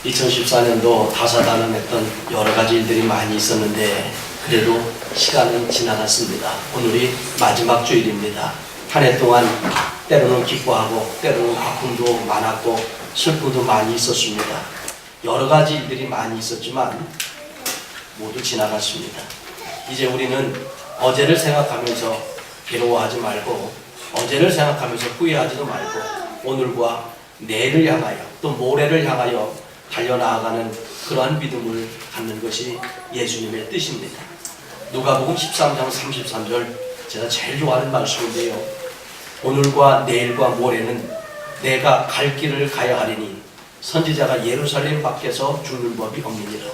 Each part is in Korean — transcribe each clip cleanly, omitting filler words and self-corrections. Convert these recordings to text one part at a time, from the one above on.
2014년도 다사다난했던 여러 가지 일들이 많이 있었는데 그래도 시간은 지나갔습니다. 오늘이 마지막 주일입니다. 한 해 동안 때로는 기뻐하고 때로는 아픔도 많았고 슬픔도 많이 있었습니다. 여러 가지 일들이 많이 있었지만 모두 지나갔습니다. 이제 우리는 어제를 생각하면서 괴로워하지 말고 어제를 생각하면서 후회하지도 말고 오늘과 내일을 향하여 또 모레를 향하여 달려나아가는 그러한 믿음을 갖는 것이 예수님의 뜻입니다. 누가복음 13장 33절 제가 제일 좋아하는 말씀인데요. 오늘과 내일과 모레는 내가 갈 길을 가야 하리니 선지자가 예루살렘 밖에서 죽는 법이 없느니라.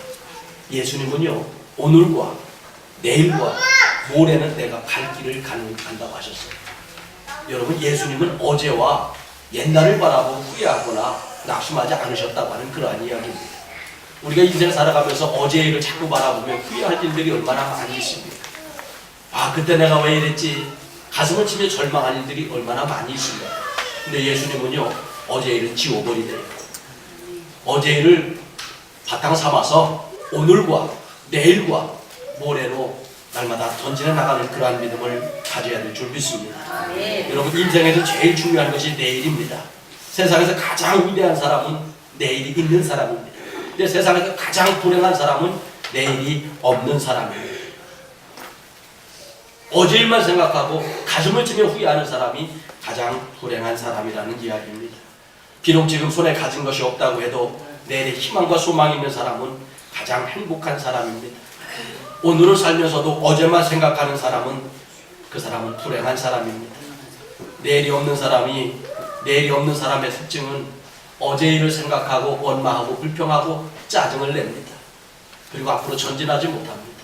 예수님은요 오늘과 내일과 모레는 내가 갈 길을 간다고 하셨어요. 여러분, 예수님은 어제와 옛날을 바라보고 후회하거나 낙심하지 않으셨다고 하는 그러한 이야기입니다. 우리가 인생을 살아가면서 어제의 일을 자꾸 바라보면 후회할 일들이 얼마나 많이 있습니다. 아, 그때 내가 왜 이랬지? 가슴을 치며 절망한 일들이 얼마나 많이 있습니다. 근데 예수님은요 어제의 일은 지워버리래요. 어제의 일을 바탕 삼아서 오늘과 내일과 모레로 날마다 던지려 나가는 그러한 믿음을 가져야 될 줄 믿습니다. 여러분, 인생에서 제일 중요한 것이 내일입니다. 세상에서 가장 위대한 사람은 내일이 있는 사람입니다. 근데 세상에서 가장 불행한 사람은 내일이 없는 사람입니다. 어제 일만 생각하고 가슴을 치며 후회하는 사람이 가장 불행한 사람이라는 이야기입니다. 비록 지금 손에 가진 것이 없다고 해도 내일에 희망과 소망이 있는 사람은 가장 행복한 사람입니다. 오늘을 살면서도 어제만 생각하는 사람은 그 사람은 불행한 사람입니다. 내일이 없는 사람의 특징은 어제 일을 생각하고 원망하고 불평하고 짜증을 냅니다. 그리고 앞으로 전진하지 못합니다.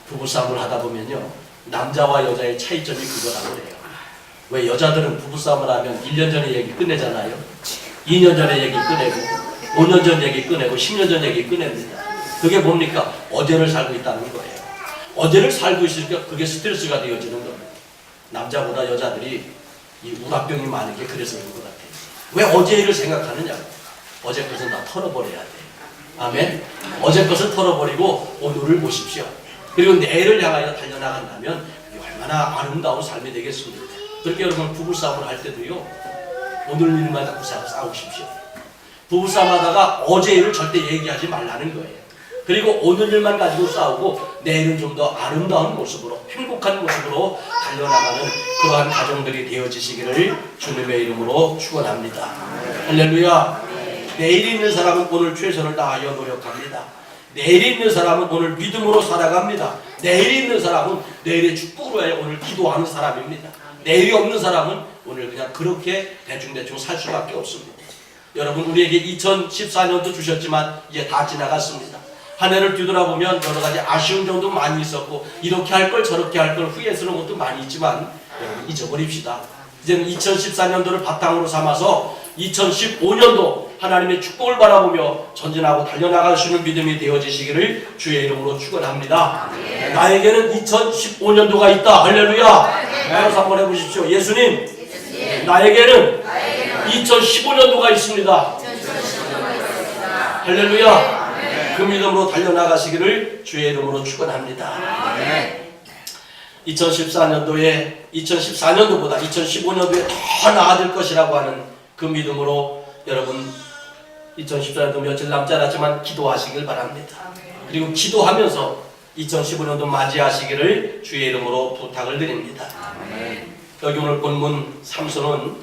부부싸움을 하다 보면요 남자와 여자의 차이점이 그거라고 그래요. 왜 여자들은 부부싸움을 하면 1년 전에 얘기 끝내잖아요. 2년 전에 얘기 꺼내고 5년 전 얘기 꺼내고 10년 전 얘기 꺼냅니다. 그게 뭡니까? 어제를 살고 있다는 거예요. 어제를 살고 있으니까 그게 스트레스가 되어지는 겁니다. 남자보다 여자들이 이 우라병이 많은 게 그래서 그런 것 같아요. 왜 어제 일을 생각하느냐고. 어제 것은 다 털어버려야 돼요. 아멘. 어제 것을 털어버리고 오늘을 보십시오. 그리고 내일을 향하여 달려나간다면 얼마나 아름다운 삶이 되겠습니까? 그렇게 여러분 부부싸움을 할 때도요 오늘 일만 갖고 싸우십시오. 부부싸움 하다가 어제 일을 절대 얘기하지 말라는 거예요. 그리고 오늘 일만 가지고 싸우고 내일은 좀 더 아름다운 모습으로 행복한 모습으로 달려나가는 그러한 가정들이 되어지시기를 주님의 이름으로 축원합니다. 할렐루야. 내일이 있는 사람은 오늘 최선을 다하여 노력합니다. 내일이 있는 사람은 오늘 믿음으로 살아갑니다. 내일이 있는 사람은 내일의 축복으로 해 오늘 기도하는 사람입니다. 내일이 없는 사람은 오늘 그냥 그렇게 대충대충 살 수밖에 없습니다. 여러분, 우리에게 2014년도 주셨지만 이제 다 지나갔습니다. 한 해를 뒤돌아보면 여러 가지 아쉬운 점도 많이 있었고 이렇게 할 걸 저렇게 할 걸 후회스러운 것도 많이 있지만 여러분 잊어버립시다. 이제는 2014년도를 바탕으로 삼아서 2015년도 하나님의 축복을 바라보며 전진하고 달려나갈 수 있는 믿음이 되어지시기를 주의 이름으로 축원합니다. 나에게는 2015년도가 있다. 할렐루야. 따라서 한번 해보십시오. 예수님, 나에게는 2015년도가 있습니다. 할렐루야. 그 믿음으로 달려나가시기를 주의 이름으로 축원합니다. 2014년도보다 2015년도에 더 나아질 것이라고 하는 그 믿음으로 여러분 2014년도 며칠 남지 않았지만 기도하시길 바랍니다. 그리고 기도하면서 2015년도 맞이하시기를 주의 이름으로 부탁을 드립니다. 여기 오늘 본문 삼손은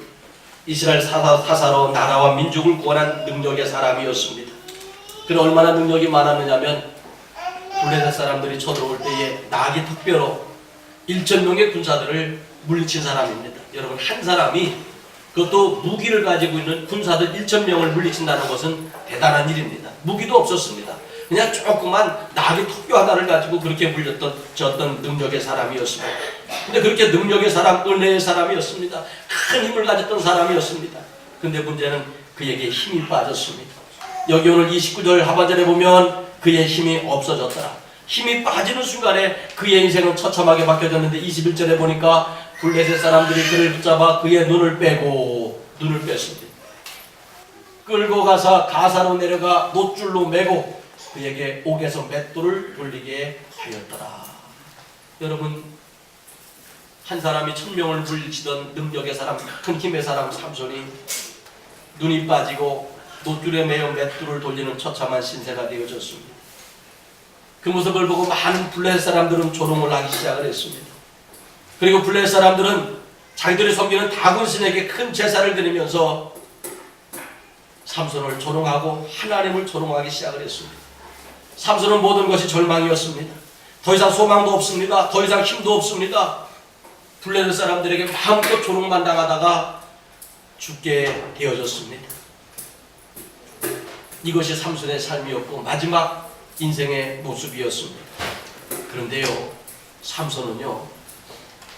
이스라엘 사사로 나라와 민족을 구원한 능력의 사람이었습니다. 그는 얼마나 능력이 많았느냐면 블레셋 사람들이 쳐들어올 때에 나귀 턱뼈로 1,000명의 군사들을 물리친 사람입니다. 여러분, 한 사람이 그것도 무기를 가지고 있는 군사들 1,000명을 물리친다는 것은 대단한 일입니다. 무기도 없었습니다. 그냥 조그만 나귀 턱뼈 하나를 가지고 그렇게 물렸던 어떤 능력의 사람이었습니다. 근데 그렇게 능력의 사람, 은혜의 사람이었습니다. 큰 힘을 가졌던 사람이었습니다. 근데 문제는 그에게 힘이 빠졌습니다. 여기 오늘 29절 하반절에 보면 그의 힘이 없어졌더라. 힘이 빠지는 순간에 그의 인생은 처참하게 바뀌어졌는데 21절에 보니까 블레셋 사람들이 그를 붙잡아 그의 눈을 뺐습니다. 끌고 가서 가사로 내려가 놋줄로 매고 그에게 옥에서 맷돌을 돌리게 하였더라. 여러분, 한 사람이 1000명을 물리치던 능력의 사람, 큰 힘의 사람 삼손이 눈이 빠지고 놋줄에 매어 맷돌을 돌리는 처참한 신세가 되어졌습니다. 그 모습을 보고 많은 블레셋 사람들은 조롱을 하기 시작을 했습니다. 그리고 블레셋 사람들은 자기들이 섬기는 다곤신에게 큰 제사를 드리면서 삼손을 조롱하고 하나님을 조롱하기 시작을 했습니다. 삼손은 모든 것이 절망이었습니다. 더 이상 소망도 없습니다. 더 이상 힘도 없습니다. 블레셋 사람들에게 마음껏 조롱만 당하다가 죽게 되어졌습니다. 이것이 삼손의 삶이었고 마지막 인생의 모습이었습니다. 그런데요, 삼손은요,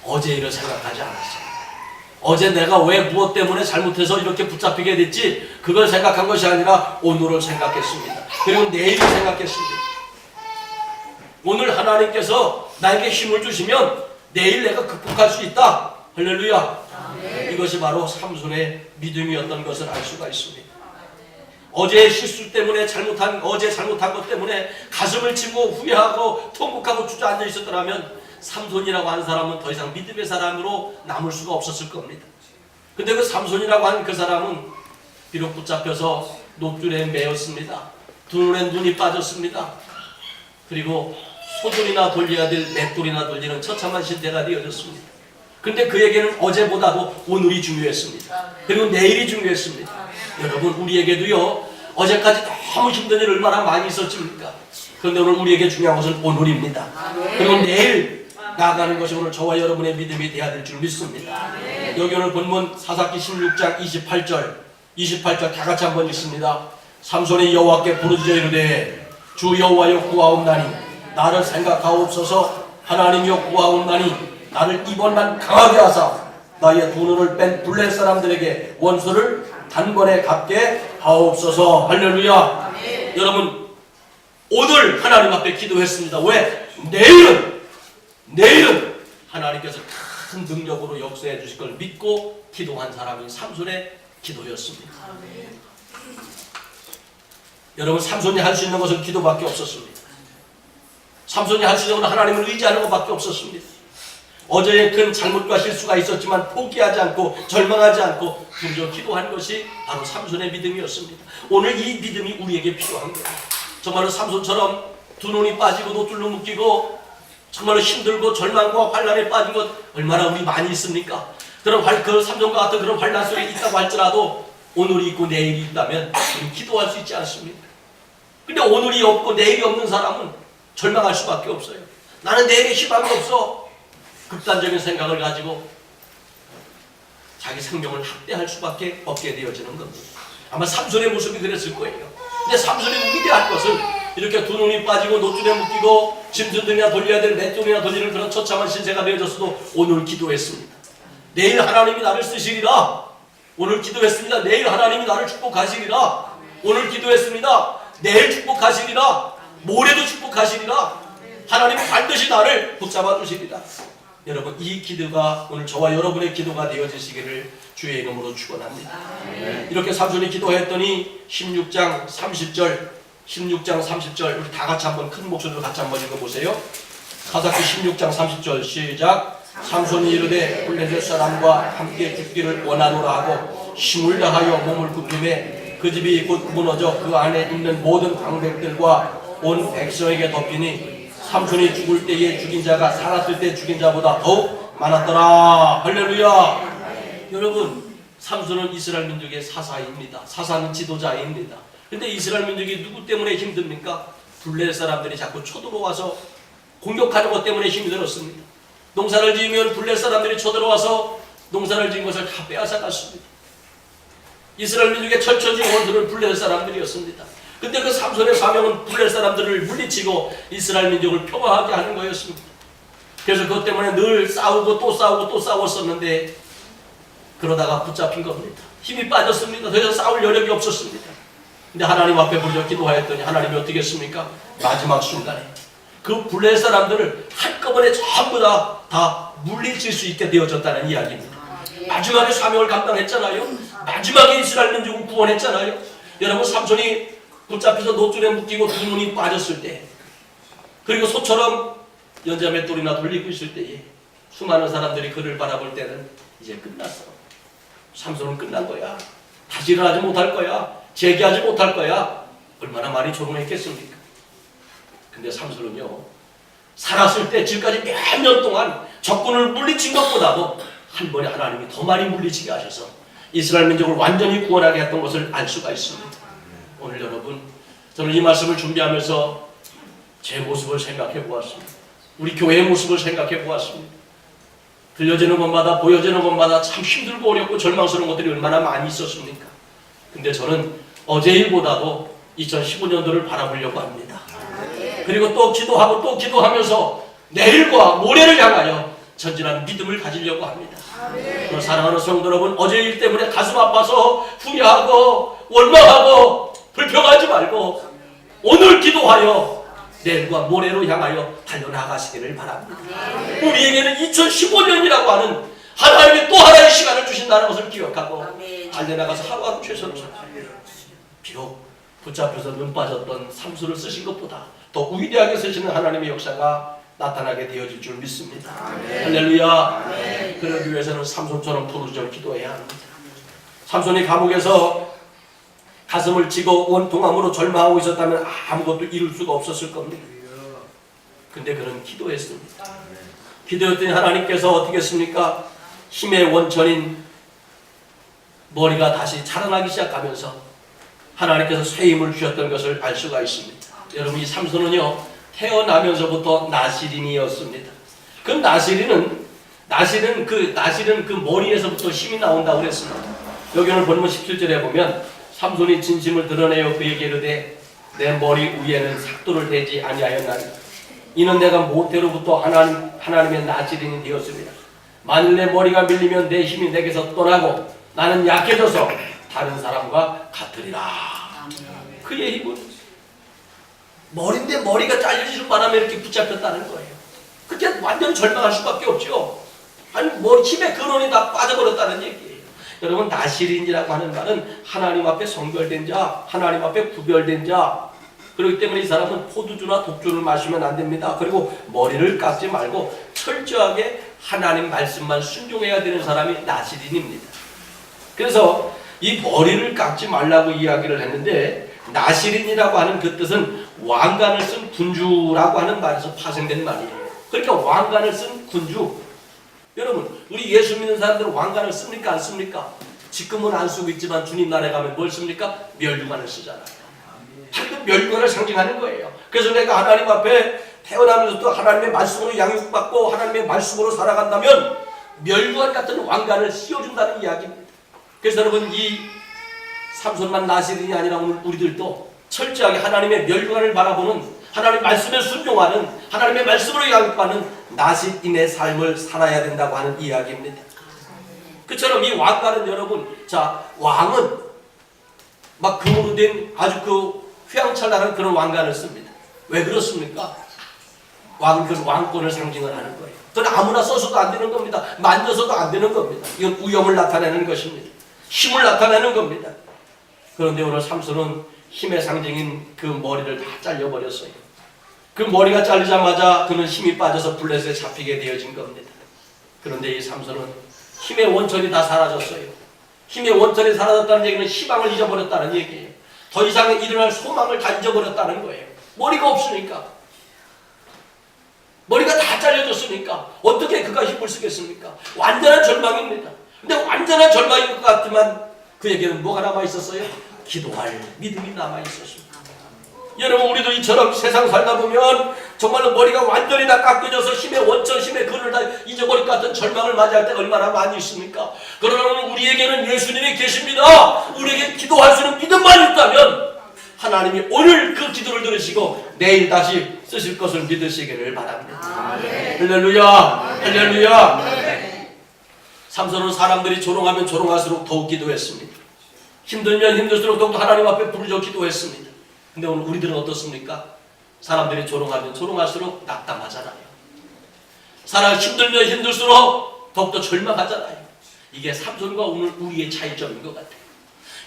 어제 일을 생각하지 않았어요. 어제 내가 왜 무엇 때문에 잘못해서 이렇게 붙잡히게 됐지, 그걸 생각한 것이 아니라 오늘을 생각했습니다. 그리고 내일을 생각했습니다. 오늘 하나님께서 나에게 힘을 주시면 내일 내가 극복할 수 있다. 할렐루야. 이것이 바로 삼손의 믿음이었던 것을 알 수가 있습니다. 어제의 실수 때문에 어제 잘못한 것 때문에 가슴을 치고 후회하고 통곡하고 주저앉아 있었더라면 삼손이라고 하는 사람은 더 이상 믿음의 사람으로 남을 수가 없었을 겁니다. 근데 그 삼손이라고 하는 그 사람은 비록 붙잡혀서 놋줄에 매였습니다. 두 눈에 눈이 빠졌습니다. 그리고 소돌이나 돌려야 될 맷돌이나 돌리는 처참한 신세가 되어졌습니다. 근데 그에게는 어제보다도 오늘이 중요했습니다. 그리고 내일이 중요했습니다. 여러분, 우리에게도요, 어제까지 너무 힘든 일 얼마나 많이 있었습니까? 그런데 오늘 우리에게 중요한 것은 오늘입니다. 그리고 내일 나아가는 것이 오늘 저와 여러분의 믿음이 되어야 될 줄 믿습니다. 여기 오늘 본문 사사기 16장 28절 다 같이 한번 읽습니다. 삼손이 여호와께 부르짖어 이르되 주 여호와여 구하옵나니 나를 생각하옵소서. 하나님이여 구하옵나니 나를 이번만 강하게 하사 나의 두 눈을 뺀 블레셋 사람들에게 원수를 단번에 갚게 하옵소서. 할렐루야. 여러분, 오늘 하나님 앞에 기도했습니다. 왜? 내일은 하나님께서 큰 능력으로 역사해 주실 걸 믿고 기도한 사람이 삼손의 기도였습니다. 여러분, 삼손이 할 수 있는 것은 기도밖에 없었습니다. 삼손이 할 수 있는 것은 하나님을 의지하는 것밖에 없었습니다. 어제의 큰 잘못과 실수가 있었지만 포기하지 않고 절망하지 않고 그저 기도한 것이 바로 삼손의 믿음이었습니다. 오늘 이 믿음이 우리에게 필요한 거예요. 정말로 삼손처럼 두 눈이 빠지고 놋줄로 묶이고 정말로 힘들고 절망과 환난에 빠진 것 얼마나 우리 많이 있습니까? 그런 그 삼손과 같은 그런 환난 속에 있다고 할지라도 오늘이 있고 내일이 있다면 우리 기도할 수 있지 않습니까? 근데 오늘이 없고 내일이 없는 사람은 절망할 수밖에 없어요. 나는 내일에 희망이 없어. 극단적인 생각을 가지고 자기 생명을 학대할 수밖에 없게 되어지는 겁니다. 아마 삼손의 모습이 그랬을 거예요. 근데 삼손이 위대한 것은 이렇게 두 눈이 빠지고 놋줄에 묶이고 짐승들이나 돌려야 될 맷돌이나 돌리는 그런 처참한 신세가 되어졌어도 오늘 기도했습니다. 내일 하나님이 나를 쓰시리라. 오늘 기도했습니다. 내일 하나님이 나를 축복하시리라. 오늘 기도했습니다. 내일 축복하시리라. 모레도 축복하시리라. 하나님은 반드시 나를 붙잡아 주시리라. 여러분, 이 기도가 오늘 저와 여러분의 기도가 되어지시기를 주의 이름으로 축원합니다. 이렇게 삼손이 기도했더니 16장 30절 우리 다 같이 한번 큰 목소리로 같이 한번 읽어보세요. 사사기 16장 30절 시작. 삼손이 이르되 블레셋 사람과 함께 죽기를 원하노라 하고 힘을 다하여 몸을 굽힘에 그 집이 곧 무너져 그 안에 있는 모든 방백들과 온 백성에게 덮이니 삼손이 죽을 때에 죽인 자가 살았을 때 죽인 자보다 더욱 많았더라. 할렐루야. 여러분, 삼손은 이스라엘 민족의 사사입니다. 사사는 지도자입니다. 근데 이스라엘 민족이 누구 때문에 힘듭니까? 블레셋 사람들이 자꾸 쳐들어와서 공격하는 것 때문에 힘이 들었습니다. 농사를 지으면 블레셋 사람들이 쳐들어와서 농사를 지은 것을 다 빼앗아갔습니다. 이스라엘 민족의 철저한 원수는 블레셋 사람들이었습니다. 근데 그 삼손의 사명은 블레셋 사람들을 물리치고 이스라엘 민족을 평화하게 하는 거였습니다. 그래서 그것 때문에 늘 싸우고 또 싸웠었는데 그러다가 붙잡힌 겁니다. 힘이 빠졌습니다. 더 이상 싸울 여력이 없었습니다. 근데 하나님 앞에 부르짖어 기도하였더니 하나님이 어떻게 했습니까? 마지막 순간에 그 블레셋 사람들을 한꺼번에 전부 다 물리칠 수 있게 되어졌다는 이야기입니다. 마지막에 사명을 감당했잖아요. 마지막에 이스라엘 민족을 구원했잖아요. 여러분 삼손이 붙잡혀서 노줄에 묶이고 두 눈이 빠졌을 때, 그리고 소처럼 연자맷돌이나 돌리고 있을 때에 수많은 사람들이 그를 바라볼 때는 이제 끝났어. 삼손은 끝난 거야. 다시 일어나지 못할 거야. 재기하지 못할 거야. 얼마나 많이 조롱했겠습니까? 근데 삼손은요, 살았을 때 지금까지 몇 년 동안 적군을 물리친 것보다도 한 번에 하나님이 더 많이 물리치게 하셔서 이스라엘 민족을 완전히 구원하게 했던 것을 알 수가 있습니다. 오늘 여러분, 저는 이 말씀을 준비하면서 제 모습을 생각해 보았습니다. 우리 교회의 모습을 생각해 보았습니다. 들려지는 것마다, 보여지는 것마다 참 힘들고 어렵고 절망스러운 것들이 얼마나 많이 있었습니까? 근데 저는 어제 일보다도 2015년도를 바라보려고 합니다. 그리고 또 기도하고 또 기도하면서 내일과 모레를 향하여 전진한 믿음을 가지려고 합니다. 사랑하는 성도 여러분, 어제 일 때문에 가슴 아파서 후회하고 원망하고 불평하지 말고 오늘 기도하여 내일과 모레로 향하여 달려나가시기를 바랍니다. 우리에게는 2015년이라고 하는 하나님의 또 하나의 시간을 주신다는 것을 기억하고 달려나가서 하루하루 최선을 다합니다. 비록 붙잡혀서 눈 빠졌던 삼손을 쓰신 것보다 더 위대하게 쓰시는 하나님의 역사가 나타나게 되어질 줄 믿습니다. 할렐루야. 그러기 위해서는 삼손처럼 부르짖어 기도해야 합니다. 삼손이 감옥에서 가슴을 치고 원통함으로 절망하고 있었다면 아무것도 이룰 수가 없었을 겁니다. 근데 그는 기도했습니다. 기도했더니 하나님께서 어떻게 했습니까? 힘의 원천인 머리가 다시 자라나기 시작하면서 하나님께서 새 힘을 주셨던 것을 알 수가 있습니다. 여러분, 이 삼손은요, 태어나면서부터 나시린이었습니다. 그 나시린은 그 머리에서부터 힘이 나온다고 그랬습니다. 여기 오늘 보면 17절에 보면 삼손이 진심을 드러내어 그에게 이르되 내 머리 위에는 삭도를 대지 아니하였나니 이는 내가 모태로부터 하나님의 나시린이 되었습니다. 만일 내 머리가 밀리면 내 힘이 내게서 떠나고 나는 약해져서 다른 사람과 같으리라. 그의 힘은 머리인데 머리가 잘려지는 바람에 이렇게 붙잡혔다는 거예요. 그때 완전 절망할 수밖에 없죠. 아니 머리 힘의 근원이 다 빠져버렸다는 얘기예요. 여러분, 나시린이라고 하는 말은 하나님 앞에 성별된 자, 하나님 앞에 구별된 자. 그렇기 때문에 이 사람은 포도주나 독주를 마시면 안 됩니다. 그리고 머리를 깎지 말고 철저하게 하나님 말씀만 순종해야 되는 사람이 나시린입니다. 그래서 이 머리를 깎지 말라고 이야기를 했는데, 나시린이라고 하는 그 뜻은 왕관을 쓴 군주라고 하는 말에서 파생된 말이에요. 그러니까 왕관을 쓴 군주. 여러분, 우리 예수 믿는 사람들은 왕관을 씁니까? 안 씁니까? 지금은 안 쓰고 있지만 주님 나라에 가면 뭘 씁니까? 멸류관을 쓰잖아요. 그 멸류관을 상징하는 거예요. 그래서 내가 하나님 앞에 태어나면서도 하나님의 말씀으로 양육받고 하나님의 말씀으로 살아간다면 멸류관 같은 왕관을 씌워준다는 이야기입니다. 그래서 여러분, 이 삼손만 나시린이 아니라 오늘 우리들도 철저하게 하나님의 멸류관을 바라보는, 하나님의 말씀에 순종하는, 하나님의 말씀으로 양육받는 나시린의 삶을 살아야 된다고 하는 이야기입니다. 그처럼 이 왕관은 여러분, 자, 왕은 막 금으로 된 아주 그 휘황찬란한 그런 왕관을 씁니다. 왜 그렇습니까? 왕은 그 왕권을 상징을 하는 거예요. 그건 아무나 써서도 안 되는 겁니다. 만져서도 안 되는 겁니다. 이건 위엄을 나타내는 것입니다. 힘을 나타내는 겁니다. 그런데 오늘 삼손은 힘의 상징인 그 머리를 다 잘려버렸어요. 그 머리가 잘리자마자 그는 힘이 빠져서 블레셋에 잡히게 되어진 겁니다. 그런데 이 삼손은 힘의 원천이 다 사라졌어요. 힘의 원천이 사라졌다는 얘기는 희망을 잊어버렸다는 얘기예요. 더 이상 일어날 소망을 다 잊어버렸다는 거예요. 머리가 없으니까. 머리가 다 잘려졌으니까 어떻게 그가 힘을 쓰겠습니까? 완전한 절망입니다. 근데 완전한 절망인 것 같지만 그에게는 뭐가 남아있었어요? 기도할 믿음이 남아있었습니다. 여러분, 우리도 이처럼 세상 살다 보면 정말로 머리가 완전히 다 깎여져서 힘의 원천, 힘의 근을 다 잊어버릴 것 같은 절망을 맞이할 때가 얼마나 많이 있습니까? 그러나 우리에게는 예수님이 계십니다. 우리에게 기도할 수 있는 믿음만 있다면 하나님이 오늘 그 기도를 들으시고 내일 다시 쓰실 것을 믿으시기를 바랍니다. 할렐루야, 할렐루야. 삼손은 사람들이 조롱하면 조롱할수록 더욱 기도했습니다. 힘들면 힘들수록 더욱 하나님 앞에 부르짖어 기도했습니다. 근데 오늘 우리들은 어떻습니까? 사람들이 조롱하면 조롱할수록 낙담하잖아요. 사람 힘들면 힘들수록 더욱더 절망하잖아요. 이게 삼손과 오늘 우리의 차이점인 것 같아요.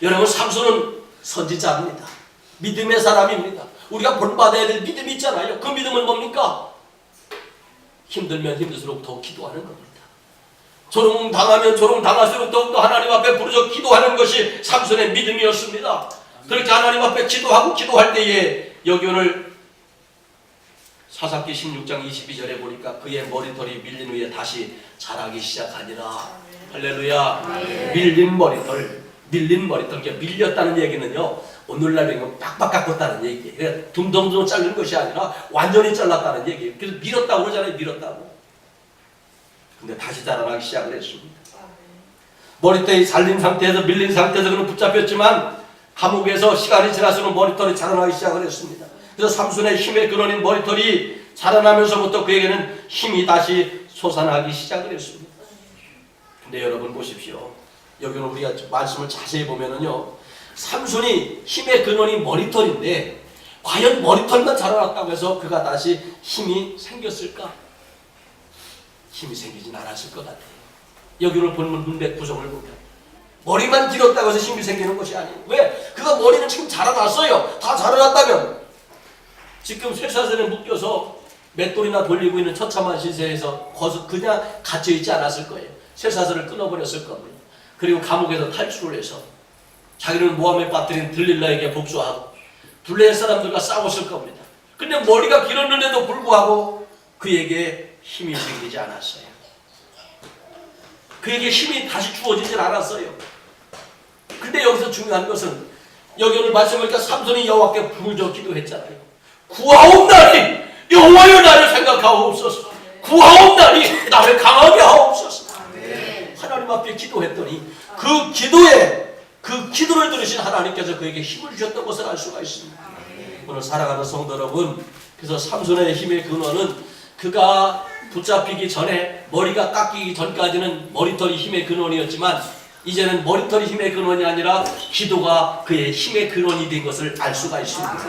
여러분, 삼손은 선지자입니다. 믿음의 사람입니다. 우리가 본받아야 될 믿음이 있잖아요. 그 믿음은 뭡니까? 힘들면 힘들수록 더 기도하는 겁니다. 조롱당하면 조롱당할수록 더욱더 하나님 앞에 부르짖어 기도하는 것이 삼손의 믿음이었습니다. 그렇게 하나님 앞에 기도하고 기도할 때에 여기 오늘 사사기 16장 22절에 보니까 그의 머리털이 밀린 후에 다시 자라기 시작하니라. 할렐루야. 밀린 머리털, 이게 밀렸다는 얘기는요, 오늘날 이거 빡빡 깎았다는 얘기예요. 그러니까 둥둥둥 자른 것이 아니라 완전히 잘랐다는 얘기예요. 그래서 밀었다고 그러잖아요. 밀었다고. 근데 다시 자라나기 시작을 했습니다. 머리털이 잘린 상태에서, 밀린 상태에서 그는 붙잡혔지만 감옥에서 시간이 지날수록 머리털이 자라나기 시작을 했습니다. 그래서 삼손의 힘의 근원인 머리털이 자라나면서부터 그에게는 힘이 다시 솟아나기 시작을 했습니다. 근데 여러분 보십시오. 여기는 우리가 말씀을 자세히 보면은요, 삼손이 힘의 근원이 머리털인데 과연 머리털만 자라났다고 해서 그가 다시 힘이 생겼을까? 힘이 생기진 않았을 것 같아요. 여기를 보면 문맥 구성을 보면 머리만 길었다고 해서 힘이 생기는 것이 아니에요. 왜? 그가 머리는 지금 자라났어요. 다 자라났다면 지금 쇠사슬에 묶여서 맷돌이나 돌리고 있는 처참한 시세에서 거기서 그냥 갇혀있지 않았을 거예요. 쇠사슬을 끊어버렸을 겁니다. 그리고 감옥에서 탈출을 해서 자기를 모함에 빠뜨린 들릴라에게 복수하고 블레셋 사람들과 싸웠을 겁니다. 근데 머리가 길었는데도 불구하고 그에게 힘이 생기지 않았어요. 그에게 힘이 다시 주어지질 않았어요. 근데 여기서 중요한 것은 여기 오늘 말씀하니까 삼손이 여호와께 부르짖어 기도했잖아요. 구하옵나니 여호와여 나를 생각하옵소서. 구하옵나니 나를 강하게 하옵소서. 하나님 앞에 기도했더니 그 기도를 들으신 하나님께서 그에게 힘을 주셨던 것을 알 수가 있습니다. 오늘 살아가는 성도 여러분, 그래서 삼손의 힘의 근원은 그가 붙잡히기 전에, 머리가 깎이기 전까지는 머리털이 힘의 근원이었지만 이제는 머리털이 힘의 근원이 아니라 기도가 그의 힘의 근원이 된 것을 알 수가 있습니다.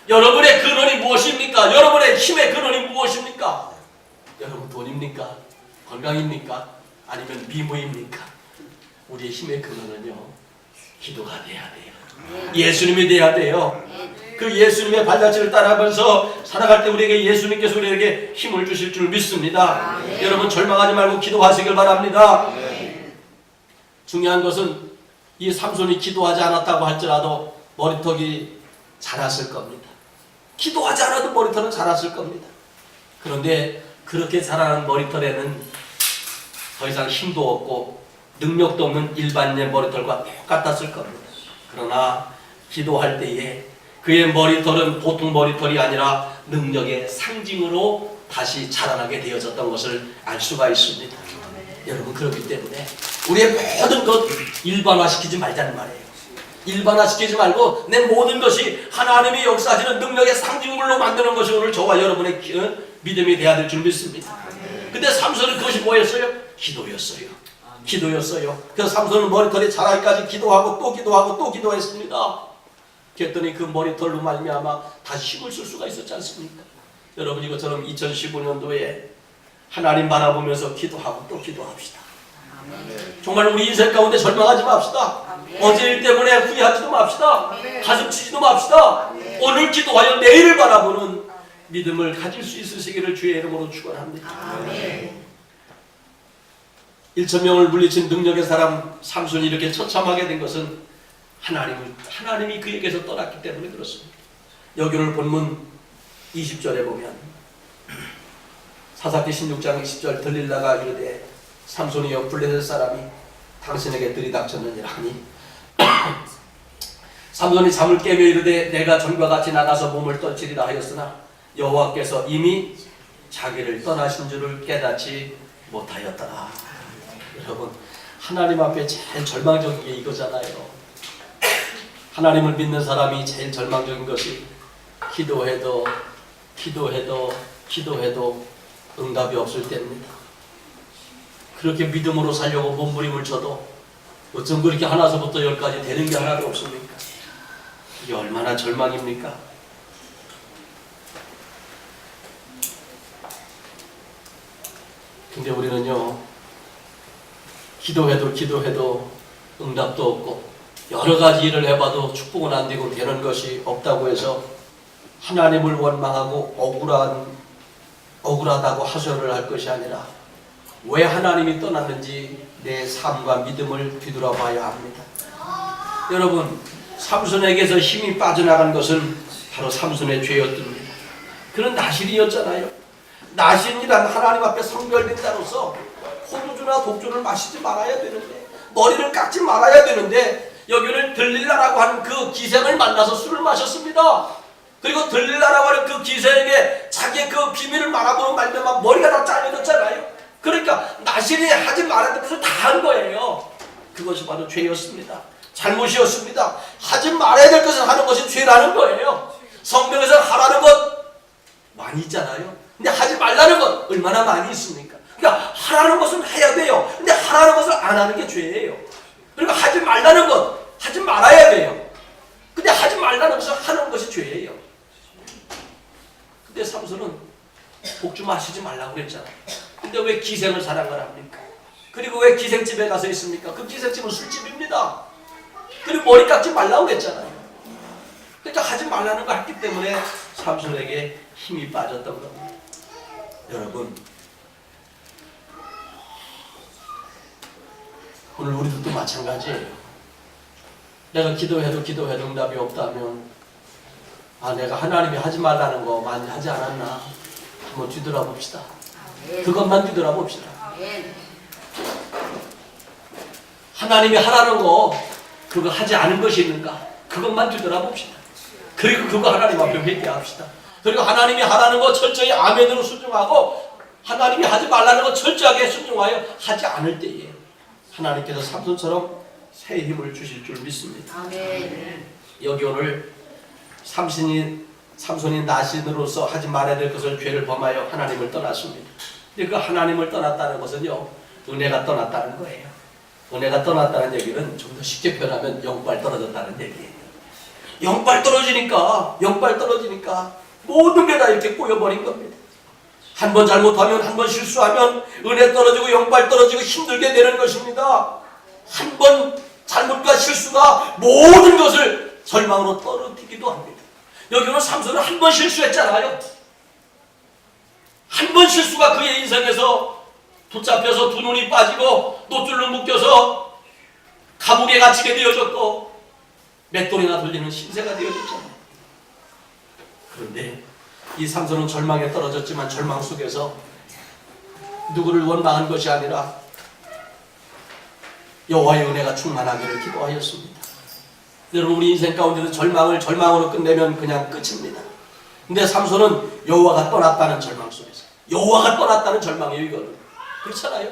여러분의 근원이 무엇입니까? 여러분의 힘의 근원이 무엇입니까? 여러분 돈입니까? 건강입니까? 아니면 미모입니까? 우리의 힘의 근원은요, 기도가 돼야 돼요. 예수님이 돼야 돼요. 그 예수님의 발자취를 따라가면서 살아갈 때 우리에게 예수님께서 우리에게 힘을 주실 줄 믿습니다. 여러분 절망하지 말고 기도하시길 바랍니다. 중요한 것은 이 삼손이 기도하지 않았다고 할지라도 머리털이 자랐을 겁니다. 기도하지 않아도 머리털은 자랐을 겁니다. 그런데 그렇게 자라는 머리털에는 더 이상 힘도 없고 능력도 없는 일반인의 머리털과 똑같았을 겁니다. 그러나 기도할 때에 그의 머리털은 보통 머리털이 아니라 능력의 상징으로 다시 자라나게 되어졌던 것을 알 수가 있습니다. 여러분, 그렇기 때문에 우리의 모든 것 일반화시키지 말자는 말이에요. 일반화시키지 말고 내 모든 것이 하나님이 역사하시는 능력의 상징물로 만드는 것이 오늘 저와 여러분의 믿음이 되어야 될 줄 믿습니다. 근데 삼손은 그것이 뭐였어요? 기도였어요. 그래서 삼손은 머리털이 자라기까지 기도하고 또 기도하고 또 기도했습니다. 그랬더니 그 머리털로 말미암아 다시 힘을 쓸 수가 있었지 않습니까? 여러분, 이것처럼 2015년도에 하나님 바라보면서 기도하고 또 기도합시다. 정말 우리 인생 가운데 절망하지 맙시다. 어제 일 때문에 후회하지도 맙시다. 가슴 치지도 맙시다. 오늘 기도하여 내일을 바라보는 믿음을 가질 수 있으시기를 주의 이름으로 축원합니다. 1,000명을 물리친 능력의 사람 삼손이 이렇게 처참하게 된 것은 하나님이 그에게서 떠났기 때문에 그렇습니다. 여기 오늘 본문 20절에 보면 사사기 16장 20절 들릴라가 이르되 삼손이여 블레셋 사람이 당신에게 들이닥쳤느니라 하니 삼손이 잠을 깨며 이르되 내가 전과 같이 나가서 몸을 떨치리라 하였으나 여호와께서 이미 자기를 떠나신 줄을 깨닫지 못하였더라. 여러분, 하나님 앞에 제일 절망적인 게 이거잖아요. 하나님을 믿는 사람이 제일 절망적인 것이 기도해도 응답이 없을 때입니다. 그렇게 믿음으로 살려고 몸부림을 쳐도 어쩜 그렇게 하나서부터 열까지 되는 게 하나도 없습니까? 이게 얼마나 절망입니까? 근데 우리는요, 기도해도 응답도 없고 여러 가지 일을 해봐도 축복은 안 되고 되는 것이 없다고 해서 하나님을 원망하고 억울하다고 하소연을 할 것이 아니라 왜 하나님이 떠났는지 내 삶과 믿음을 뒤돌아봐야 합니다. 여러분, 삼손에게서 힘이 빠져나간 것은 바로 삼손의 죄였습니다. 그는 나실이었잖아요. 나실이란 하나님 앞에 성별된 자로서 포도주나 독주를 마시지 말아야 되는데, 머리를 깎지 말아야 되는데, 여기는 들릴라라고 하는 그 기생을 만나서 술을 마셨습니다. 그리고 들릴라라고 하는 그 기생에게 자기의 그 비밀을 말하고는 말면 머리가 다 잘려졌잖아요. 그러니까 나실이 하지 말아야 될 것을 다 한 거예요. 그것이 바로 죄였습니다. 잘못이었습니다. 하지 말아야 될 것을 하는 것이 죄라는 거예요. 성경에서 하라는 것 많이 있잖아요. 근데 하지 말라는 것 얼마나 많이 있습니까? 그러니까 하라는 것은 해야 돼요. 근데 하라는 것을 안 하는 게 죄예요. 그리고 하지 말라는 것 하지 말아야 돼요. 근데 하지 말라는 것을 하는 것이 죄예요. 근데 삼손은 독주 마시지 말라고 그랬잖아요. 근데 왜 기생을 사랑을 합니까? 그리고 왜 기생집에 가서 있습니까? 그 기생집은 술집입니다. 그리고 머리 깎지 말라고 그랬잖아요. 그러니까 하지 말라는 걸 했기 때문에 삼손에게 힘이 빠졌던 겁니다. 여러분, 오늘 우리들도 마찬가지예요. 내가 기도해도 응답이 없다면 내가 하나님이 하지 말라는 거 많이 하지 않았나 한번 뒤돌아봅시다. 그것만 뒤돌아봅시다. 하나님이 하라는 거 그거 하지 않은 것이 있는가 그것만 뒤돌아봅시다. 그리고 그거 하나님 앞에 회개합시다. 그리고 하나님이 하라는 거 철저히 아멘으로 순종하고 하나님이 하지 말라는 거 철저하게 순종하여 하지 않을 때에 하나님께서 삼손처럼 새 힘을 주실 줄 믿습니다. 아멘. 여기 오늘 삼손이 나신으로서 하지 말아야 될 것을 죄를 범하여 하나님을 떠났습니다. 근데 그 하나님을 떠났다는 것은요, 은혜가 떠났다는 거예요. 은혜가 떠났다는 얘기는 좀 더 쉽게 표현하면 영빨 떨어졌다는 얘기예요. 영빨 떨어지니까 모든 게 다 이렇게 꼬여버린 겁니다. 한 번 잘못하면, 한 번 실수하면 은혜 떨어지고 영빨 떨어지고 힘들게 되는 것입니다. 한 번 잘못과 실수가 모든 것을 절망으로 떨어뜨리기도 합니다. 여기는 삼손은 한 번 실수했잖아요. 한 번 실수가 그의 인생에서 붙잡혀서 두 눈이 빠지고 노줄로 묶여서 감옥에 갇히게 되어졌고 맷돌이나 돌리는 신세가 되어졌잖아요. 그런데 이 삼손은 절망에 떨어졌지만 절망 속에서 누구를 원망한 것이 아니라 여호와의 은혜가 충만하기를 기도하였습니다. 여러분, 우리 인생 가운데서 절망을 절망으로 끝내면 그냥 끝입니다. 근데 삼손은 여호와가 떠났다는 절망 속에서, 여호와가 떠났다는 절망이에요. 이거는 그렇잖아요.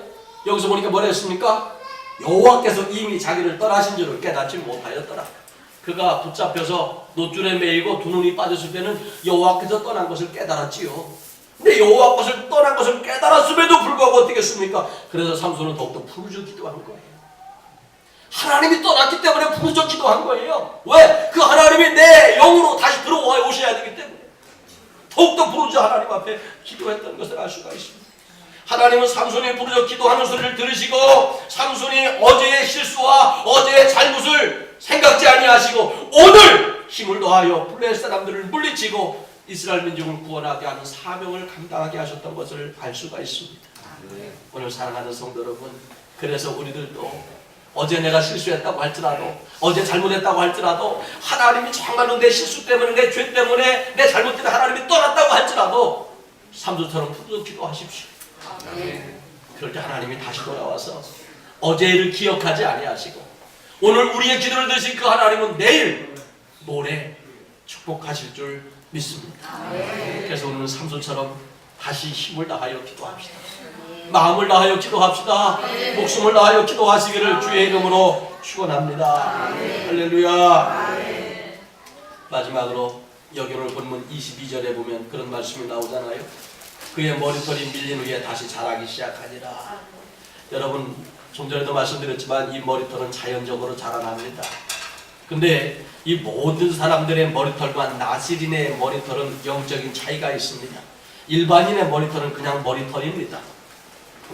여기서 보니까 뭐라 했습니까? 여호와께서 이미 자기를 떠나신 줄을 깨닫지 못하였더라. 그가 붙잡혀서 노줄에 매이고 두 눈이 빠졌을 때는 여호와께서 떠난 것을 깨달았지요. 근데 여호와께서 떠난 것을 깨달았음에도 불구하고 어떻게 했습니까? 그래서 삼손은 더욱더 부르짖어 기도한 거예요. 하나님이 떠났기 때문에 부르짖어 기도한 거예요. 왜? 그 하나님이 내 영으로 다시 들어와 오셔야 되기 때문에 더욱더 부르짖어 하나님 앞에 기도했던 것을 알 수가 있습니다. 하나님은 삼손이 부르짖어 기도하는 소리를 들으시고 삼손이 어제의 실수와 어제의 잘못을 생각지 아니하시고 오늘 힘을 더하여 블레셋 사람들을 물리치고 이스라엘 민족을 구원하게 하는 사명을 감당하게 하셨던 것을 알 수가 있습니다. 오늘 사랑하는 성도 여러분, 그래서 우리들도 어제 내가 실수했다고 할지라도, 어제 잘못했다고 할지라도, 하나님이 정말로 내 실수 때문에, 내 죄 때문에, 내 잘못 때문에 하나님이 떠났다고 할지라도 삼손처럼 부르짖어 기도하십시오. 그럴 때 하나님이 다시 돌아와서 어제를 기억하지 아니하시고 오늘 우리의 기도를 들으신 그 하나님은 내일, 모레 축복하실 줄 믿습니다. 그래서 오늘 삼손처럼 다시 힘을 다하여 기도합시다. 마음을 다하여 기도합시다. 목숨을 다하여 기도하시기를 주의 이름으로 축원합니다. 할렐루야. 마지막으로 여기 오늘 본문 22절에 보면 그런 말씀이 나오잖아요. 그의 머리털이 밀린 후에 다시 자라기 시작하니라. 여러분, 좀 전에도 말씀드렸지만 이 머리털은 자연적으로 자라납니다. 근데 이 모든 사람들의 머리털과 나실인의 머리털은 영적인 차이가 있습니다. 일반인의 머리털은 그냥 머리털입니다.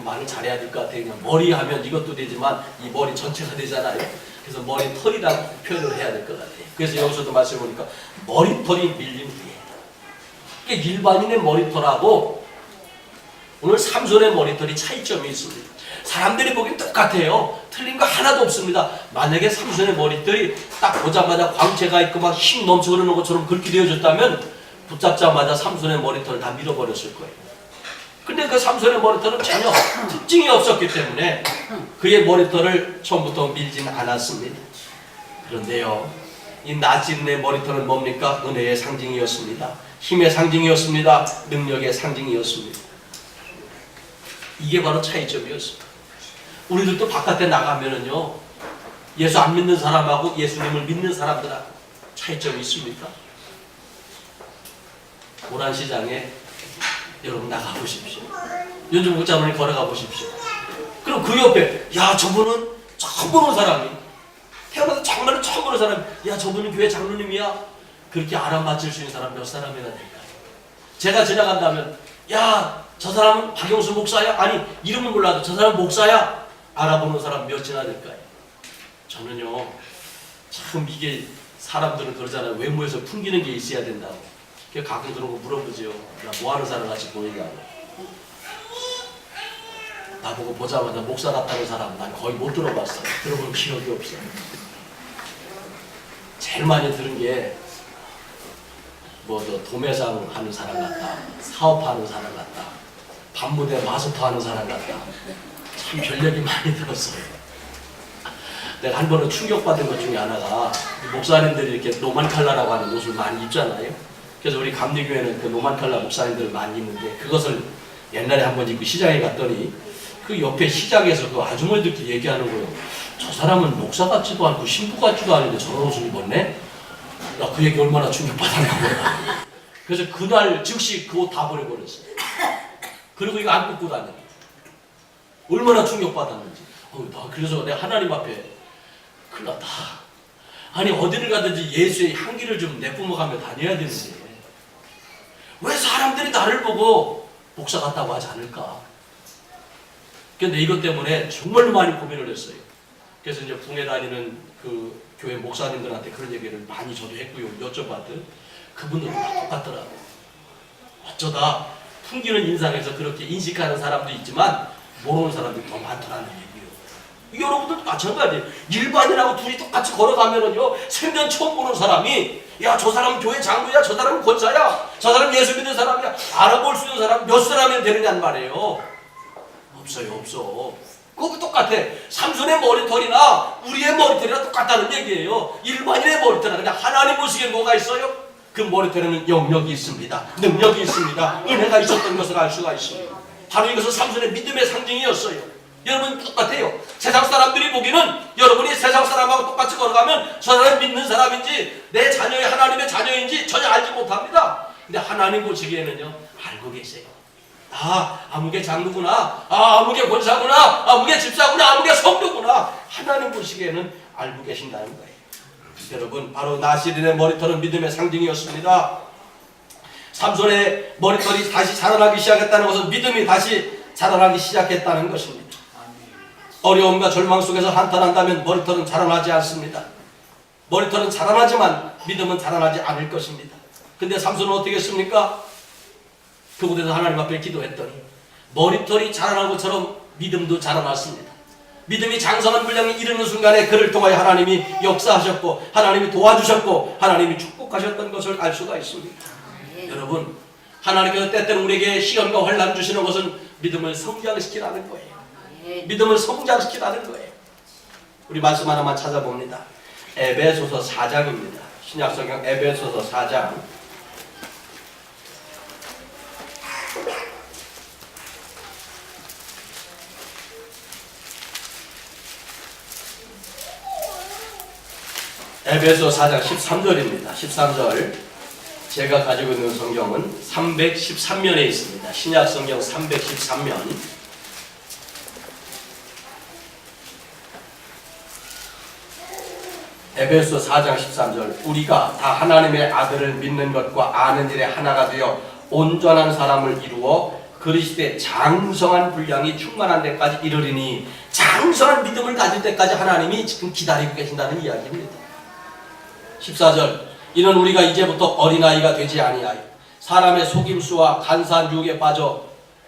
말을 잘해야 될 것 같아요. 그냥 머리 하면 이것도 되지만 이 머리 전체가 되잖아요. 그래서 머리털이라고 표현을 해야 될 것 같아요. 그래서 여기서도 말씀해 보니까 머리털이 밀린 후에. 그러니까 일반인의 머리털하고 오늘 삼손의 머리털이 차이점이 있습니다. 사람들이 보기엔 똑같아요. 틀린 거 하나도 없습니다. 만약에 삼손의 머리털이 딱 보자마자 광채가 있고 막 힘 넘쳐 흐르는 것처럼 그렇게 되어졌다면 붙잡자마자 삼손의 머리털을 다 밀어버렸을 거예요. 근데 그 삼손의 머리털은 전혀 특징이 없었기 때문에 그의 머리털을 처음부터 밀진 않았습니다. 그런데요, 이 나진의 머리털은 뭡니까? 은혜의 상징이었습니다. 힘의 상징이었습니다. 능력의 상징이었습니다. 이게 바로 차이점이었습니다. 우리들도 바깥에 나가면은요, 예수 안 믿는 사람하고 예수님을 믿는 사람들하고 차이점이 있습니까? 모란시장에 여러분 나가보십시오. 윤중 목자분이 걸어가 보십시오. 그럼 그 옆에, 야, 저분은 처음 보는 사람이, 태어나서 정말로 처음 보는 사람이, 야, 저분은 교회 장로님이야. 그렇게 알아맞힐 수 있는 사람 몇 사람이나 될까요? 제가 지나간다면, 야, 저 사람은 박영수 목사야? 아니, 이름은 몰라도 저 사람은 목사야? 알아보는 사람 몇이나 될까요? 저는요, 참 이게 사람들은 그러잖아요. 외모에서 풍기는 게 있어야 된다고. 그래서 가끔 그런 거 물어보죠. 나 뭐 하는 사람 같이 보이냐고. 나보고 보자마자 목사 같다는 사람 난 거의 못 들어봤어요. 들어본 기억이 없어요. 제일 많이 들은 게 뭐 저 도매상 하는 사람 같다, 사업하는 사람 같다, 밤무대 마스터 하는 사람 같다. 참 별 얘기 많이 들었어요. 내가 한 번은 충격받은 것 중에 하나가 목사님들이 이렇게 노만칼라라고 하는 옷을 많이 입잖아요. 그래서 우리 감리교회는 그 노만칼라 목사님들을 많이 입는데 그것을 옛날에 한 번 입고 시장에 갔더니 그 옆에 시장에서 그 아주머니들끼리 얘기하는 거예요. 저 사람은 목사 같지도 않고 신부 같지도 않은데 저런 옷을 입었네? 나 그 얘기 얼마나 충격받았나 보다. 그래서 그날 즉시 그 옷 다 버려버렸어요. 그리고 이거 안 입고 다녀. 얼마나 충격받았는지. 나 그래서 내가 하나님 앞에 큰일 났다. 아니 어디를 가든지 예수의 향기를 좀 내뿜어가며 다녀야 되는데 왜 사람들이 나를 보고 목사 같다고 하지 않을까? 근데 이것 때문에 정말로 많이 고민을 했어요. 그래서 이제 붕에 다니는 그 교회 목사님들한테 그런 얘기를 많이 저도 했고요. 여쭤봤더니 그분들도 다 똑같더라고요. 어쩌다 풍기는 인상에서 그렇게 인식하는 사람도 있지만 모르는 사람들이 더 많더라는 얘기예요. 여러분들도 마찬가지예요. 일반인하고 둘이 똑같이 걸어가면은요, 생전 처음 보는 사람이 야, 저 사람은 교회 장로야, 저 사람은 권사야, 저 사람은 예수 믿는 사람이야, 알아볼 수 있는 사람 몇 사람이면 되느냐는 말이에요. 없어요, 없어. 그거 똑같아. 삼손의 머리털이나 우리의 머리털이나 똑같다는 얘기예요. 일반인의 머리털이나 그냥 하나님 보시기에 뭐가 있어요? 그 머리털에는 영역이 있습니다. 능력이 있습니다. 은혜가 있었던 것을 알 수가 있습니다. 바로 이것은 삼손의 믿음의 상징이었어요. 여러분 똑같아요. 세상 사람들이 보기는 여러분이 세상 사람하고 똑같이 걸어가면 저 사람이 믿는 사람인지 내 자녀의 하나님의 자녀인지 전혀 알지 못합니다. 근데 하나님 보시기에는요, 알고 계세요. 아, 아무개 장로구나, 아, 아무개 권사구나, 아무개 집사구나, 아무개 성도구나. 하나님 보시기에는 알고 계신다는 거예요. 여러분, 바로 나시린의 머리털은 믿음의 상징이었습니다. 삼손의 머리털이 다시 자라나기 시작했다는 것은 믿음이 다시 자라나기 시작했다는 것입니다. 어려움과 절망 속에서 한탄한다면 머리털은 자라나지 않습니다. 머리털은 자라나지만 믿음은 자라나지 않을 것입니다. 근데 삼손은 어떻게 했습니까? 그곳에서 하나님 앞에 기도했더니 머리털이 자라난 것처럼 믿음도 자라났습니다. 믿음이 장성한 분량에 이르는 순간에 그를 통하여 하나님이 역사하셨고 하나님이 도와주셨고 하나님이 축복하셨던 것을 알 수가 있습니다. 여러분, 하나님께서 때때로 우리에게 시험과 환난 주시는 것은 믿음을 성장시키라는 거예요. 믿음을 성장시키라는 거예요. 우리 말씀 하나만 찾아봅니다. 에베소서 4장입니다. 신약성경 에베소서 4장. 에베소 4장 13절입니다. 13절. 제가 가지고 있는 성경은 313면에 있습니다. 신약성경 313면. 에베소 4장 13절. 우리가 다 하나님의 아들을 믿는 것과 아는 일에 하나가 되어 온전한 사람을 이루어 그리스도의 장성한 분량이 충만한 데까지 이르리니, 장성한 믿음을 가질 때까지 하나님이 지금 기다리고 계신다는 이야기입니다. 14절, 이는 우리가 이제부터 어린아이가 되지 아니하여 사람의 속임수와 간사한 유혹에 빠져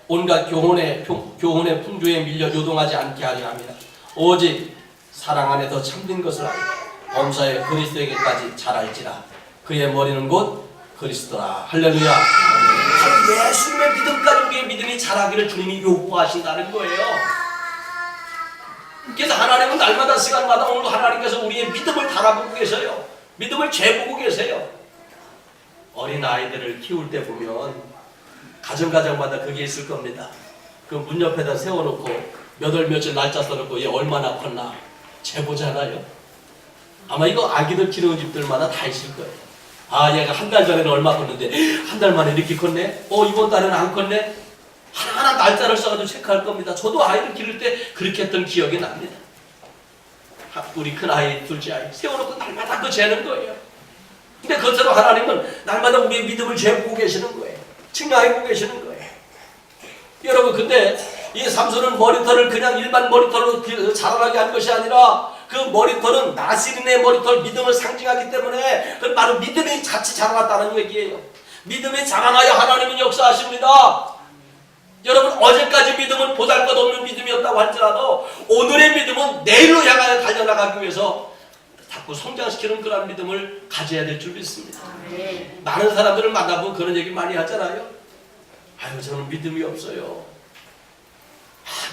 온갖 교훈의 풍조에 밀려 요동하지 않게 하려 합니다. 오직 사랑 안에서 참된 것을 알고 범사의 그리스도에게까지 자랄지라. 그의 머리는 곧 그리스도라. 할렐루야. 바로 예수님의 믿음까지 우리의 믿음이 자라기를 주님이 요구하신다는 거예요. 그래서 하나님은 날마다 시간마다 오늘 하나님께서 우리의 믿음을 달아보고 계세요. 믿음을 재보고 계세요. 어린 아이들을 키울 때 보면 가정마다 그게 있을 겁니다. 그 문 옆에다 세워놓고 몇 월 며칠 날짜 써놓고 얘 얼마나 컸나 재보잖아요. 아마 이거 아기들 키우는 집들마다 다 있을 거예요. 아, 얘가 한 달 전에는 얼마 컸는데 한 달 만에 이렇게 컸네? 이번 달에는 안 컸네? 하나하나 날짜를 써가지고 체크할 겁니다. 저도 아이를 기를 때 그렇게 했던 기억이 납니다. 우리 큰 아이, 둘째 아이 세워놓고 날마다 그 재는 거예요. 근데 그것처럼 하나님은 날마다 우리의 믿음을 재보고 계시는 거예요. 측량해보고 계시는 거예요. 여러분, 근데 이 삼손은 머리털을 그냥 일반 머리털로 자라나게 한 것이 아니라 그 머리털은 나시린의 머리털, 믿음을 상징하기 때문에 그 바로 믿음이 같이 자라났다는 얘기예요. 믿음이 자라나야 하나님은 역사하십니다. 여러분, 어제까지 믿음은 보잘것없는 믿음이었다고 할지라도 오늘의 믿음은 내일로 향하여 달려나가기 위해서 자꾸 성장시키는 그런 믿음을 가져야 될 줄 믿습니다. 많은 사람들을 만나보면 그런 얘기 많이 하잖아요. 아유, 저는 믿음이 없어요.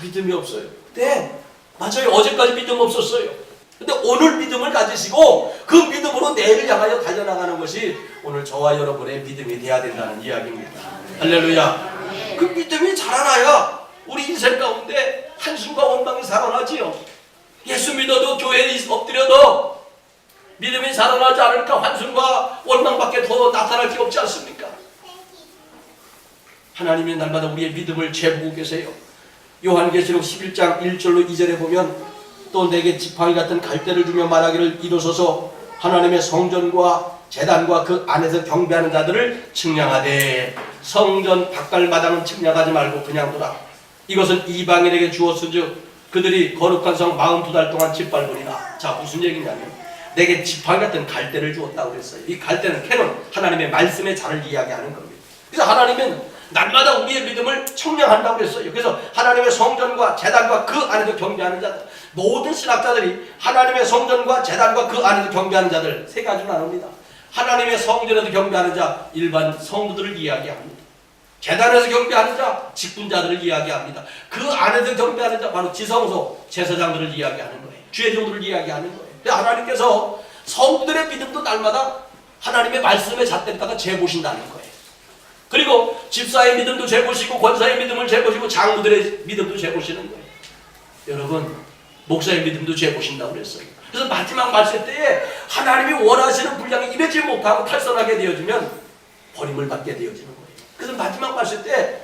믿음이 없어요. 네, 맞아요. 어제까지 믿음 없었어요. 근데 오늘 믿음을 가지시고 그 믿음으로 내일을 향하여 달려나가는 것이 오늘 저와 여러분의 믿음이 돼야 된다는 이야기입니다. 할렐루야. 그 믿음이 자라나야 우리 인생 가운데 한숨과 원망이 살아나지요. 예수 믿어도 교회에 엎드려도 믿음이 자라나지 않으니까 한숨과 원망밖에 더 나타날 게 없지 않습니까? 하나님이 날마다 우리의 믿음을 재보고 계세요. 요한계시록 11장 1절로 2절에 보면 또 내게 지팡이 같은 갈대를 주며 말하기를 일어서서 하나님의 성전과 제단과 그 안에서 경배하는 자들을 측량하되 성전 바깥마당은 측량하지 말고 그냥 두라. 이것은 이방인에게 주었은즉 그들이 거룩한 성 42달 동안 짓밟으리라. 자, 무슨 얘기냐면 내게 지팡이 같은 갈대를 주었다고 그랬어요. 이 갈대는 캐논, 하나님의 말씀의 자를 이야기하는 겁니다. 그래서 하나님은 날마다 우리의 믿음을 청량한다고 그랬어요. 그래서 하나님의 성전과 제단과 그 안에서 경배하는 자들, 모든 신학자들이 하나님의 성전과 제단과 그 안에서 경배하는 자들 세 가지로 나눕니다. 하나님의 성전에서 경배하는 자, 일반 성도들을 이야기합니다. 제단에서 경배하는 자, 직분자들을 이야기합니다. 그 안에서 경배하는 자, 바로 지성소, 제사장들을 이야기하는 거예요. 주의 종들을 이야기하는 거예요. 그래서 하나님께서 성도들의 믿음도 날마다 하나님의 말씀에 잣대다가 재보신다는 거예요. 그리고 집사의 믿음도 재보시고 권사의 믿음을 재보시고 장로들의 믿음도 재보시는 거예요. 여러분, 목사의 믿음도 재보신다고 그랬어요. 그래서 마지막 말씀 때에 하나님이 원하시는 분량이 이르지 못하고 탈선하게 되어지면 버림을 받게 되어지는 거예요. 그래서 마지막 말씀 때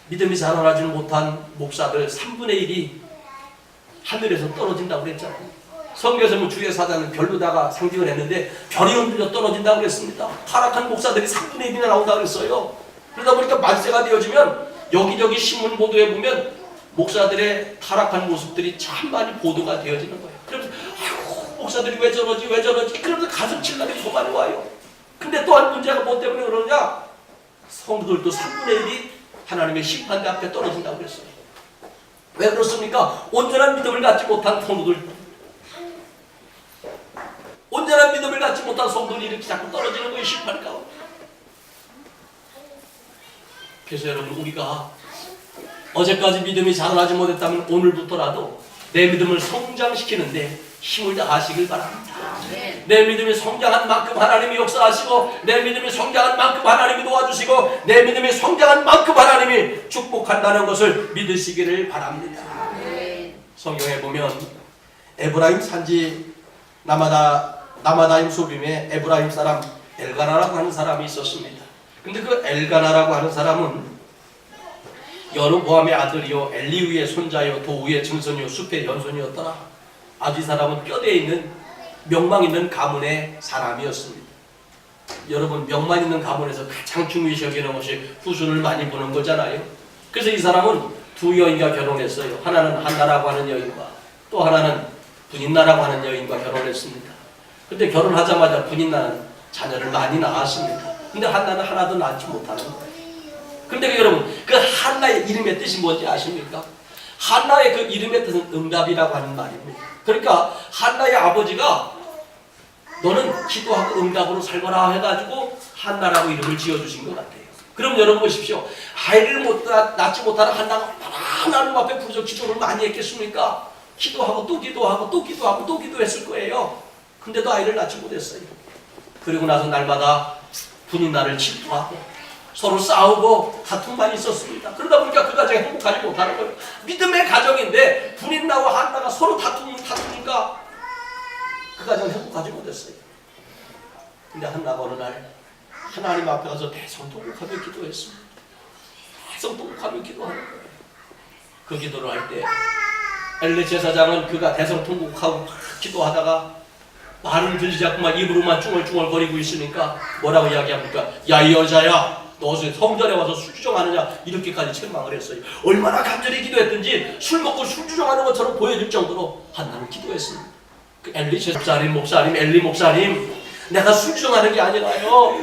믿음이 자라나지 못한 목사들 3분의 1이 하늘에서 떨어진다고 그랬잖아요. 성경에서 뭐 주의 사자는 별로다가 상징을 했는데 별이 흔들려 떨어진다고 그랬습니다. 타락한 목사들이 3분의 1이나 나온다고 그랬어요. 그러다 보니까 만세가 되어지면 여기저기 신문 보도에 보면 목사들의 타락한 모습들이 참 많이 보도가 되어지는 거예요. 그러면서 아이고, 목사들이 왜 저러지 그러면서 가슴 칠라게 소만이 와요. 근데 또한 문제가 뭐 때문에 그러냐? 성도들도 3분의 1이 하나님의 심판대 앞에 떨어진다고 그랬어요. 왜 그렇습니까? 온전한 믿음을 갖지 못한 성도들, 온전한 믿음을 갖지 못한 성도들이 이렇게 자꾸 떨어지는 거예요. 심판 가운데. 그래서 여러분, 우리가 어제까지 믿음이 자라나지 못했다면 오늘부터라도 내 믿음을 성장시키는데 힘을 다하시길 바랍니다. 내 믿음이 성장한 만큼 하나님이 역사하시고, 내 믿음이 성장한 만큼 하나님이 도와주시고, 내 믿음이 성장한 만큼 하나님이 축복한다는 것을 믿으시기를 바랍니다. 성경에 보면 에브라임 산지 나마다임 소빔에 에브라임 사람 엘가나라고 하는 사람이 있었습니다. 근데 그 엘가나라고 하는 사람은 여로보암의 아들이요 엘리우의 손자요 도우의 증손이요 숲의 연손이었더라. 아주 이 사람은 뼈대에 있는 명망 있는 가문의 사람이었습니다. 여러분 명만 있는 가문에서 가장 중요시 여기는 것이 후손을 많이 보는 거잖아요. 그래서 이 사람은 두 여인과 결혼했어요. 하나는 한나라고 하는 여인과 또 하나는 분인나라고 하는 여인과 결혼했습니다. 근데 결혼하자마자 분인나는 자녀를 많이 낳았습니다. 근데 한나는 하나도 낳지 못하는 거예요. 근데 여러분 그 한나의 이름의 뜻이 뭔지 아십니까? 한나의 그 이름의 뜻은 응답이라고 하는 말입니다. 그러니까 한나의 아버지가 너는 기도하고 응답으로 살거라 해가지고 한나라고 이름을 지어주신 것 같아요. 그럼 여러분 보십시오. 아이를 낳지 못하는 한나가 하나님 앞에 부르짖어 기도를 많이 했겠습니까? 기도하고 또 기도하고 또 기도하고 또 기도했을 거예요. 근데도 아이를 낳지 못했어요. 그리고 나서 날마다 분인나를 질투하고 서로 싸우고 다툼만 있었습니다. 그러다 보니까 그 가정이 행복하지 못하는 거예요. 믿음의 가정인데 분인나와 한나가 서로 다투니까 그 가정은 행복하지 못했어요. 근데 한나가 어느 날 하나님 앞에 가서 대성통곡하며 기도했습니다. 대성통곡하며 기도하는 거예요. 그 기도를 할 때 엘리 제사장은 그가 대성통곡하고 기도하다가 말은 들리지 않고만 입으로만 쭝얼쭝얼거리고 있으니까 뭐라고 이야기합니까? 야 이 여자야 너 성전에 와서 술 주정하느냐 이렇게까지 책망을 했어요. 얼마나 간절히 기도했든지 술 먹고 술 주정하는 것처럼 보여질 정도로 한나는 기도했습니다. 그 엘리 목사님 엘리 목사님 내가 술 주정하는 게 아니라요.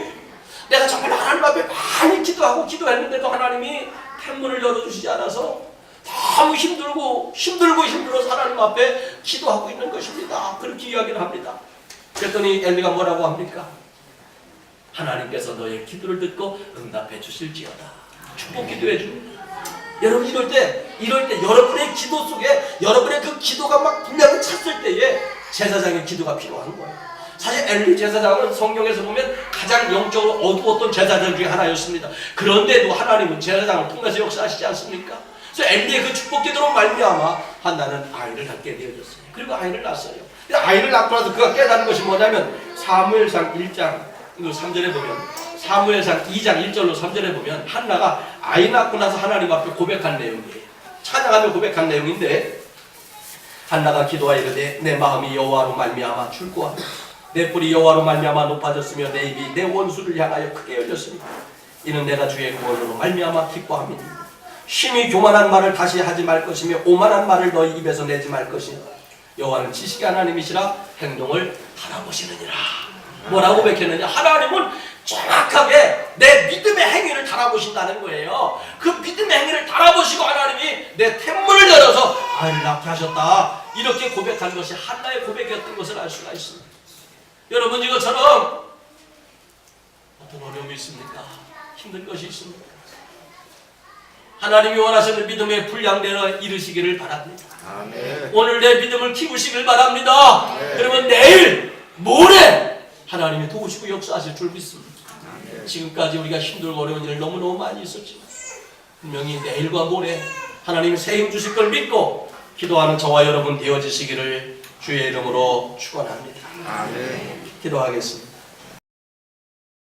내가 정말 하나님 앞에 많이 기도하고 기도했는데도 하나님이天문을 열어주시지 않아서 너무 힘들어서 하나님 앞에 기도하고 있는 것입니다. 그렇게 이야기를 합니다. 그랬더니 엘리가 뭐라고 합니까? 하나님께서 너의 기도를 듣고 응답해 주실지어다. 축복 기도해 줍니다. 여러분 이럴 때 여러분의 기도 속에 여러분의 그 기도가 막 분량을 찼을 때에 제사장의 기도가 필요한 거예요. 사실 엘리 제사장은 성경에서 보면 가장 영적으로 어두웠던 제사장 중에 하나였습니다. 그런데도 하나님은 제사장을 통해서 역사하시지 않습니까? 그래서 엘리의 그 축복 기도로 말미암아 한나는 아이를 갖게 되어졌어요. 그리고 아이를 낳았어요. 아이를 낳고 나서 그가 깨달은 것이 뭐냐면 사무엘상 1장 3절에 보면 사무엘상 2장 1절로 3절에 보면 한나가 아이 낳고 나서 하나님 앞에 고백한 내용이에요. 찬양하며 고백한 내용인데 한나가 기도하여 이르되 내 마음이 여호와로 말미암아 즐거워하며 내 뿔이 여호와로 말미암아 높아졌으며 내 입이 내 원수를 향하여 크게 열렸으니 이는 내가 주의 구원으로 말미암아 기뻐함이니 심히 교만한 말을 다시 하지 말 것이며 오만한 말을 너희 입에서 내지 말 것이니 여호와는 지식의 하나님이시라 행동을 달아보시느니라. 뭐라고 고백했느냐? 하나님은 정확하게 내 믿음의 행위를 달아보신다는 거예요. 그 믿음의 행위를 달아보시고 하나님이 내天문을 열어서 아이를 낳게 하셨다. 이렇게 고백한 것이 한나의 고백이었던 것을 알 수가 있습니다. 여러분 이것처럼 어떤 어려움이 있습니까? 힘든 것이 있습니까? 하나님이 원하시는 믿음의 분량대로 이루시기를 바랍니다. 아멘. 오늘 내 믿음을 키우시길 바랍니다. 그러면 내일, 모레 하나님이 도우시고 역사하실 줄 믿습니다. 지금까지 우리가 힘들고 어려운 일 너무너무 많이 있었지만 분명히 내일과 모레 하나님이 새 힘 주실 걸 믿고 기도하는 저와 여러분 되어지시기를 주의 이름으로 축원합니다. 아멘. 기도하겠습니다.